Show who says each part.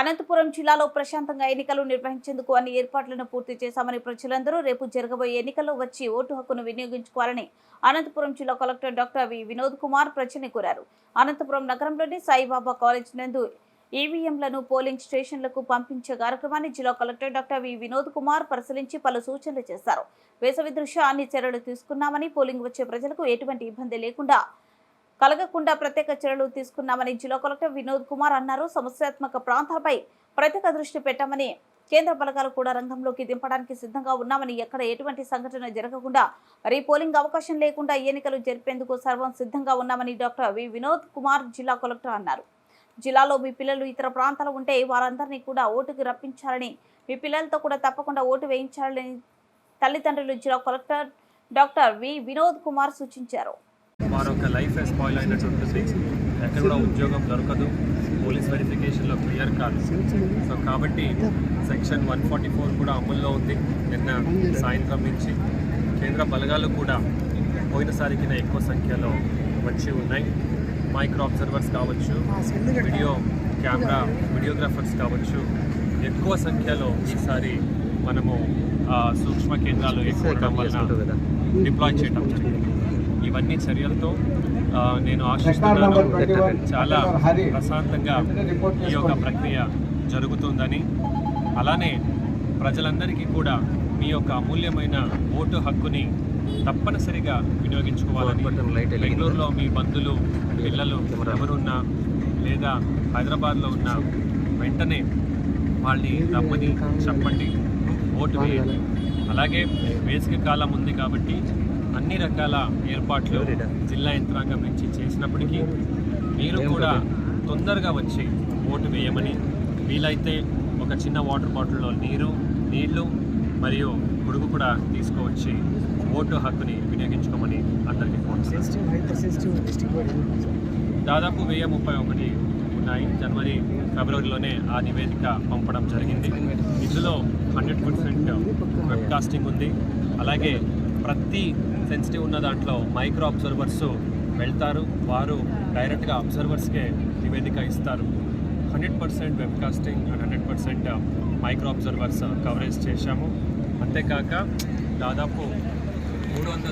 Speaker 1: అనంతపురం జిల్లాలో ప్రశాంతంగా ఎన్నికలు నిర్వహించేందుకు అన్ని ఏర్పాట్లను పూర్తి చేశామని ప్రజలందరూ రేపు జరగబోయే ఎన్నికల్లో వచ్చి ఓటు హక్కును వినియోగించుకోవాలని అనంతపురం జిల్లా కలెక్టర్ డాక్టర్ వినోద్ కుమార్ ప్రజల్ని కోరారు. అనంతపురం నగరంలోని సాయిబాబా కాలేజ్ నందు ఈవీఎంలను పోలింగ్ స్టేషన్లకు పంపించే కార్యక్రమాన్ని జిల్లా కలెక్టర్ డాక్టర్ వినోద్ కుమార్ పరిశీలించి పలు సూచనలు చేశారు. వేసవి దృష్ట్యా అన్ని చర్యలు తీసుకున్నామని, పోలింగ్ వచ్చే ప్రజలకు ఎటువంటి ఇబ్బంది లేకుండా కలగకుండా ప్రత్యేక చర్యలు తీసుకున్నామని జిల్లా కలెక్టర్ వినోద్ కుమార్ అన్నారు. సమస్యాత్మక ప్రాంతాలపై ప్రత్యేక దృష్టి పెట్టామని, కేంద్ర బలగాలు కూడా రంగంలోకి దింపడానికి సిద్ధంగా ఉన్నామని, ఎక్కడ ఎటువంటి సంఘటన జరగకుండా రీపోలింగ్ అవకాశం లేకుండా ఎన్నికలు జరిపేందుకు సర్వం సిద్ధంగా ఉన్నామని డాక్టర్ వినోద్ కుమార్ జిల్లా కలెక్టర్ అన్నారు. జిల్లాలో మీ పిల్లలు ఇతర ప్రాంతాలు ఉంటే వారందరినీ కూడా ఓటుకు రప్పించాలని, మీ పిల్లలతో కూడా తప్పకుండా ఓటు వేయించాలని తల్లిదండ్రులు జిల్లా కలెక్టర్ డాక్టర్ వినోద్ కుమార్ సూచించారు.
Speaker 2: వారొక లైఫ్ స్పాయిల్ అయినట్టుంటుంది. ఎక్కడ కూడా ఉద్యోగం దొరకదు, పోలీస్ వెరిఫికేషన్లో క్లియర్ కాదు. సో కాబట్టి సెక్షన్ 144 కూడా అమల్లో ఉంది. నిన్న సాయంత్రం నుంచి కేంద్ర బలగాలు కూడా పోయినసారికి ఎక్కువ సంఖ్యలో వచ్చి ఉన్నాయి. మైక్రో అబ్జర్వర్స్ కావచ్చు, వీడియోగ్రాఫర్స్ కావచ్చు, ఎక్కువ సంఖ్యలో ఈసారి మనము సూక్ష్మ కేంద్రాలు ఎక్కువ వలన డిప్లాయ్ చేయడం జరిగింది. ఇవన్నీ చర్యలతో నేను ఆశిస్తున్నాను చాలా ప్రశాంతంగా ఈ యొక్క ప్రక్రియ జరుగుతుందని, అలానే ప్రజలందరికీ కూడా మీ యొక్క అమూల్యమైన ఓటు హక్కుని తప్పనిసరిగా వినియోగించుకోవాలని, బెంగళూరులో మీ బంధువులు పిల్లలు ఎవరున్నా లేదా హైదరాబాద్లో ఉన్న వెంటనే వాళ్ళని రమ్మని చెప్పండి, ఓటు వేయండి. అలాగే వేసవి కాలం ఉంది కాబట్టి అన్ని రకాల ఏర్పాట్లు జిల్లా యంత్రాంగం నుంచి చేసినప్పటికీ మీరు కూడా తొందరగా వచ్చి ఓటు వేయమని, వీలైతే ఒక చిన్న వాటర్ బాటిల్లో నీళ్లు మరియు గొడుగు కూడా తీసుకువచ్చి ఓటు హక్కుని వినియోగించుకోమని అందరికీ ఫోన్ చేస్తాను. దాదాపు 1031 ఉన్నాయి. జనవరి ఫిబ్రవరిలోనే ఆ నివేదిక పంపడం జరిగింది. ఇందులో 100% వెబ్కాస్టింగ్ ఉంది. అలాగే ప్రతి సెన్సిటివ్ ఉన్న దాంట్లో మైక్రో అబ్జర్వర్స్ వెళ్తారు. వారు డైరెక్ట్గా అబ్జర్వర్స్కే నివేదిక ఇస్తారు. 100% webcasting and 100% micro observers coverage చేశాము. అంతేకాక దాదాపు 300